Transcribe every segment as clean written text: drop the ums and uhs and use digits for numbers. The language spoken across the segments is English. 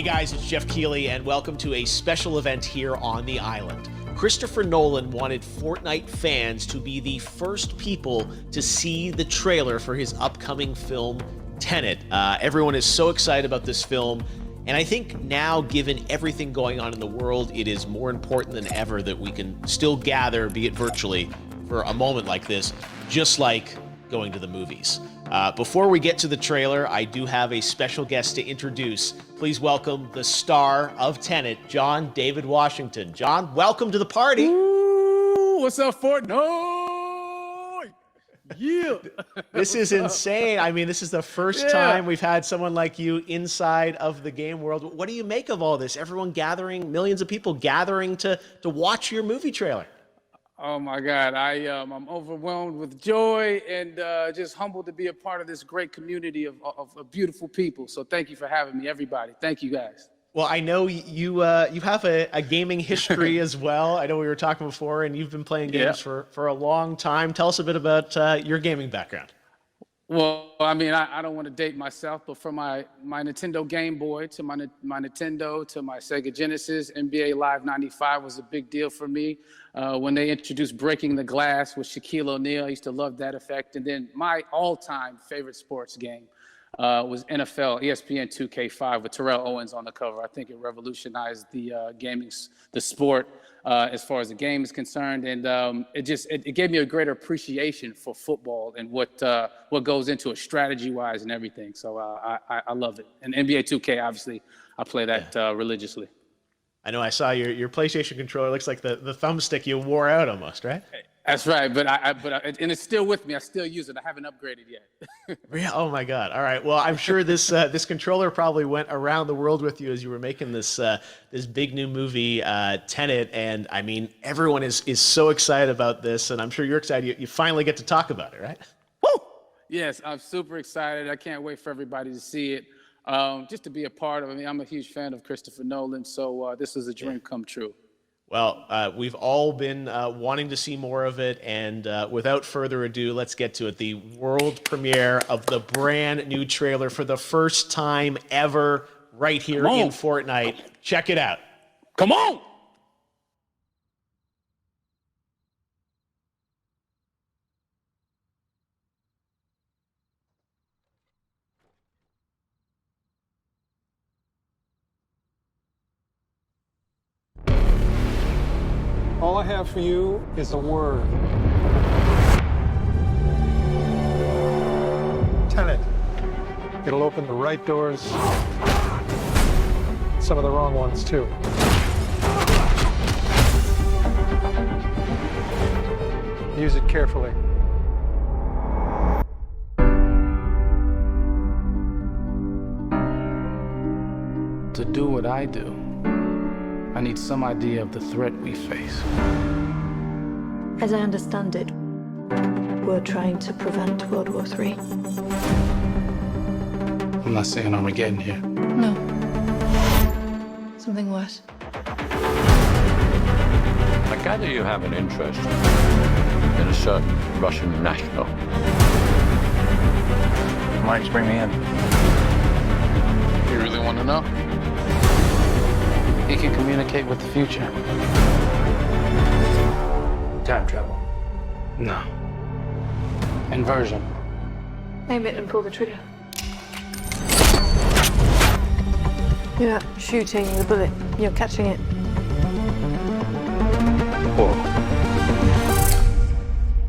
guys, it's Jeff Keighley, and welcome to a special event here on the island. Christopher Nolan wanted Fortnite fans to be the first people to see the trailer for his upcoming film, Tenet. Everyone is so excited about this film, and I think now, given everything going on in the world, it is more important than ever that we can still gather, be it virtually, for a moment like this, just like going to the movies. Before we get to the trailer, I do have a special guest to introduce. Please welcome the star of Tenet, John David Washington. John, welcome to the party. Ooh, what's up, Fortnite? Yeah. This is insane. I mean, this is the first time we've had someone like you inside of the game world. What do you make of all this? Everyone gathering, millions of people gathering to watch your movie trailer. Oh my God, I'm overwhelmed with joy and just humbled to be a part of this great community of beautiful people. So thank you for having me, everybody. Thank you, guys. Well, I know you have a gaming history as well. I know we were talking before, and you've been playing games for a long time. Tell us a bit about your gaming background. Well, I mean, I don't want to date myself, but from my Nintendo Game Boy to my Nintendo to my Sega Genesis, NBA Live 95 was a big deal for me. When they introduced Breaking the Glass with Shaquille O'Neal, I used to love that effect. And then my all-time favorite sports game was NFL ESPN 2K5 with Terrell Owens on the cover. I think it revolutionized the sport as far as the game is concerned, and it gave me a greater appreciation for football and what goes into it strategy-wise and everything. So I love it. And NBA 2K, obviously, I play that religiously. I know I saw your PlayStation controller. Looks like the thumbstick you wore out almost, right? That's right, but and it's still with me. I still use it. I haven't upgraded yet. Yeah. Oh my God. All right. Well, I'm sure this controller probably went around the world with you as you were making this big new movie, Tenet. And I mean, everyone is so excited about this, and I'm sure you're excited. You finally get to talk about it, right? Woo! Yes, I'm super excited. I can't wait for everybody to see it. Just to be a part of it. I mean, I'm a huge fan of Christopher Nolan, so this is a dream come true. Well, we've all been wanting to see more of it, and without further ado, let's get to it. The world premiere of the brand new trailer for the first time ever right here in Fortnite. Check it out. Come on! All I have for you is a word. Tenet. It'll open the right doors, some of the wrong ones too. Use it carefully. To do what I do, I need some idea of the threat we face. As I understand it, we're trying to prevent World War III. I'm not saying Armageddon here. No. Something worse. I gather you have an interest in a certain Russian national. Mike's bring me in. You really want to know? He can communicate with the future. Time travel. No. Inversion. Aim it and pull the trigger. You're not shooting the bullet, you're catching it. Whoa.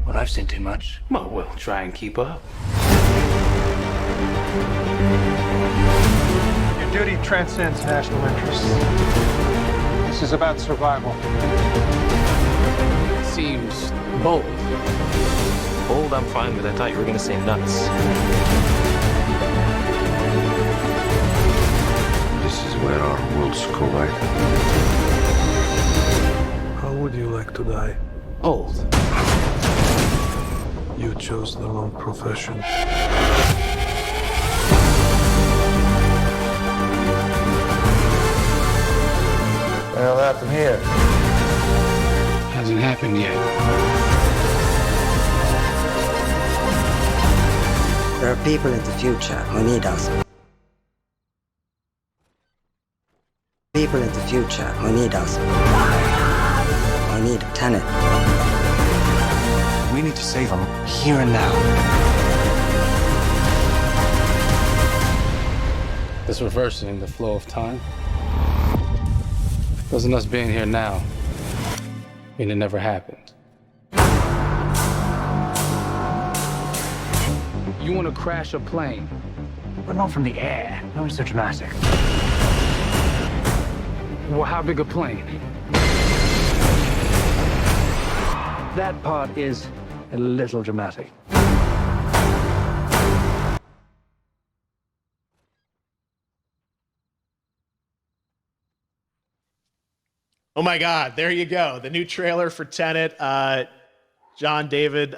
Well, I've seen too much. Well, we'll try and keep up. Your duty transcends national interests. This is about survival. Seems bold. Bold, I'm fine with. I thought you were going to say nuts. This is where our worlds collide. How would you like to die? Old. You chose the wrong profession. What happened here? Hasn't happened yet. There are people in the future who need us. People in the future who need us. I need a tenant. We need to save them here and now. This reversing the flow of time doesn't us being here now mean it never happened. You want to crash a plane? But not from the air. No, it's so dramatic. Well, how big a plane? That part is a little dramatic. Oh my God, there you go. The new trailer for Tenet. John, David,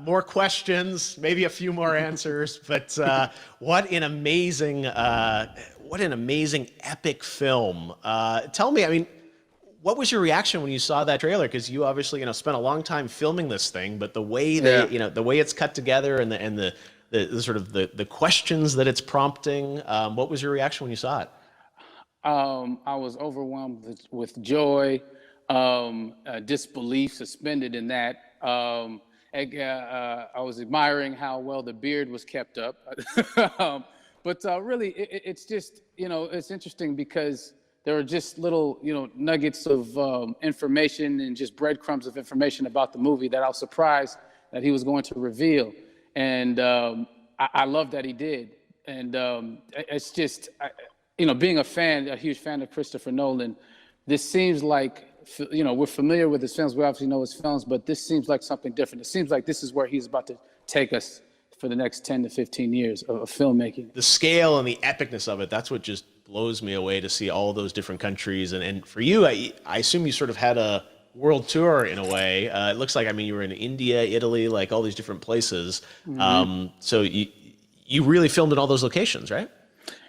more questions, maybe a few more answers, but what an amazing epic film. Tell me, I mean, what was your reaction when you saw that trailer? Because you obviously, spent a long time filming this thing, but the way the way it's cut together and the sort of the questions that it's prompting, what was your reaction when you saw it? I was overwhelmed with joy, disbelief, suspended in that. I was admiring how well the beard was kept up. But really, it's just, it's interesting because there are just little, nuggets of information and just breadcrumbs of information about the movie that I was surprised that he was going to reveal. And I love that he did. And it's just, being a huge fan of Christopher Nolan, this seems like, we're familiar with his films. We obviously know his films, but this seems like something different. It seems like this is where he's about to take us for the next 10 to 15 years of filmmaking. The scale and the epicness of it, that's what just blows me away to see all those different countries. And for you, I assume you sort of had a world tour in a way. It looks like, you were in India, Italy, like all these different places. Mm-hmm. So you really filmed in all those locations, right?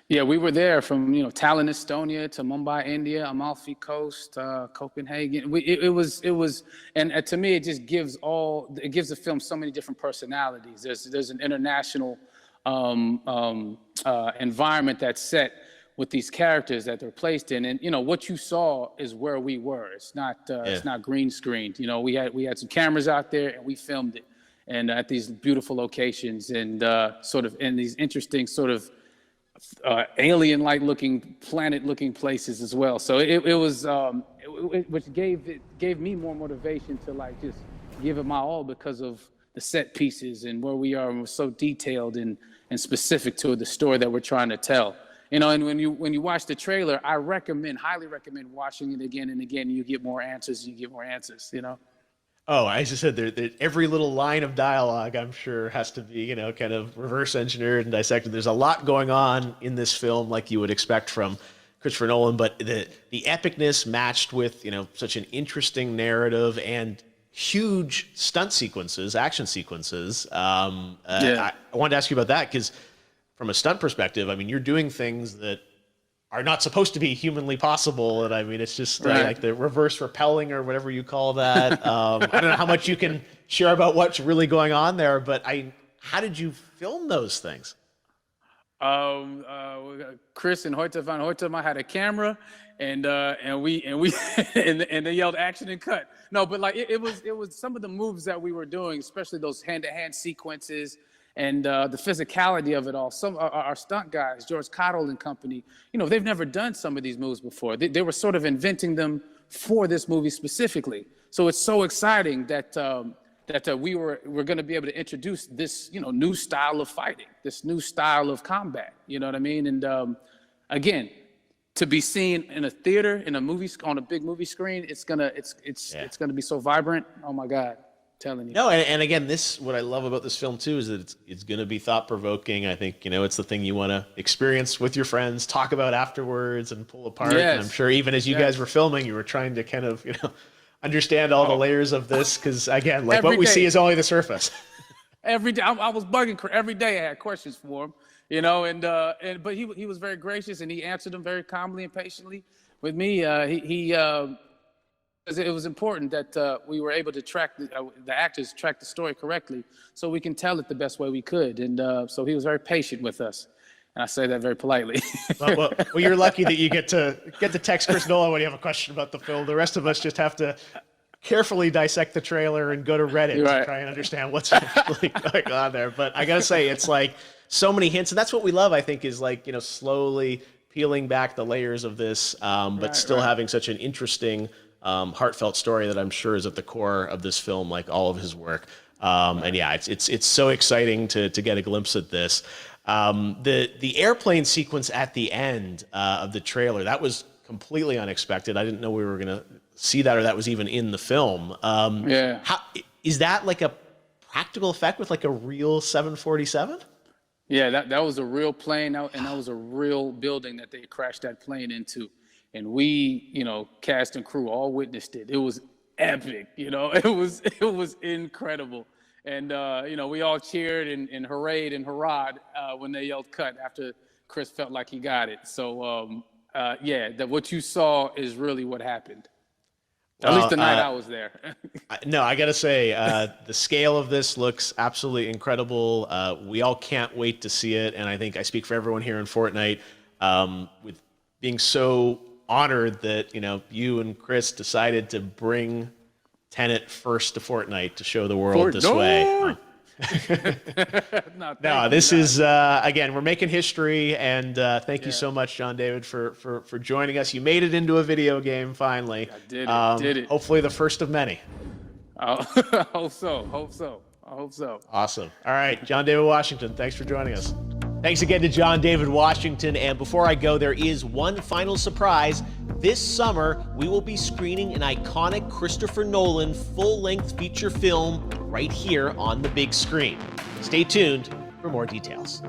Yeah, we were there from Tallinn, Estonia, to Mumbai, India, Amalfi Coast, Copenhagen. It was, and to me, it just gives the film so many different personalities. There's an international environment that's set with these characters that they're placed in, and what you saw is where we were. It's not green screened. We had some cameras out there and we filmed it, and at these beautiful locations and sort of in these interesting sort of alien-like looking, planet-looking places as well. So it was, which gave me more motivation to just give it my all because of the set pieces and where we are, and we're so detailed and specific to the story that we're trying to tell. And when you watch the trailer, I highly recommend watching it again and again. You get more answers. Oh, I just said that every little line of dialogue, I'm sure, has to be, kind of reverse engineered and dissected. There's a lot going on in this film, like you would expect from Christopher Nolan, but the epicness matched with, such an interesting narrative and huge stunt sequences, action sequences. I wanted to ask you about that because from a stunt perspective, you're doing things that are not supposed to be humanly possible. And it's just like the reverse rappelling or whatever you call that. I don't know how much you can share about what's really going on there, but how did you film those things? Chris and Hoyte van Hoytema had a camera and they yelled action and cut. No, but it was some of the moves that we were doing, especially those hand-to-hand sequences, and the physicality of it all. Some our stunt guys, George Cottle and company, they've never done some of these moves before. They were sort of inventing them for this movie specifically. So it's so exciting that we're going to be able to introduce this new style of fighting, this new style of combat. You know what I mean? And again, to be seen in a theater, in a movie, on a big movie screen, it's gonna be so vibrant. Oh my God. Telling you. No, and again, what I love about this film too is that it's going to be thought-provoking. I think it's the thing you want to experience with your friends, talk about afterwards, and pull apart. Yes. And I'm sure even as you guys were filming, you were trying to kind of understand all the layers of this because again, like what we see is only the surface. Every day, I was bugging every day. I had questions for him, but he was very gracious and he answered them very calmly and patiently with me. It was important that we were able to track the actors track the story correctly, so we can tell it the best way we could. And so he was very patient with us, And I say that very politely. Well, you're lucky that you get to text Chris Nolan when you have a question about the film. The rest of us just have to carefully dissect the trailer and go to Reddit to try and understand what's actually going on there. But I gotta say, it's like so many hints, and that's what we love, I think, is like, you know, slowly peeling back the layers of this, but still having such an interesting, heartfelt story that I'm sure is at the core of this film, like all of his work. And yeah, it's so exciting to get a glimpse at this. The airplane sequence at the end of the trailer, that was completely unexpected. I didn't know we were gonna see that, or that was even in the film. How is that, like a practical effect with like a real 747? Yeah, that was a real plane, and that was a real building that they crashed that plane into. And we, you know, cast and crew all witnessed it. It was epic, you know. It was incredible. And, you know, we all cheered and hoorayed and hurrahed when they yelled cut after Chris felt like he got it. So, yeah, what you saw is really what happened. At least the night I was there. No, I got to say, the scale of this looks absolutely incredible. We all can't wait to see it. And I think I speak for everyone here in Fortnite with being so honored that, you know, you and Chris decided to bring Tenet first to Fortnite to show the world this way. No, this is, again, we're making history, and thank you so much, John David, for joining us. You made it into a video game, finally. I did it. Hopefully the first of many. I hope so. Awesome. All right, John David Washington, thanks for joining us. Thanks again to John David Washington. And before I go, there is one final surprise. This summer, we will be screening an iconic Christopher Nolan full-length feature film right here on the big screen. Stay tuned for more details.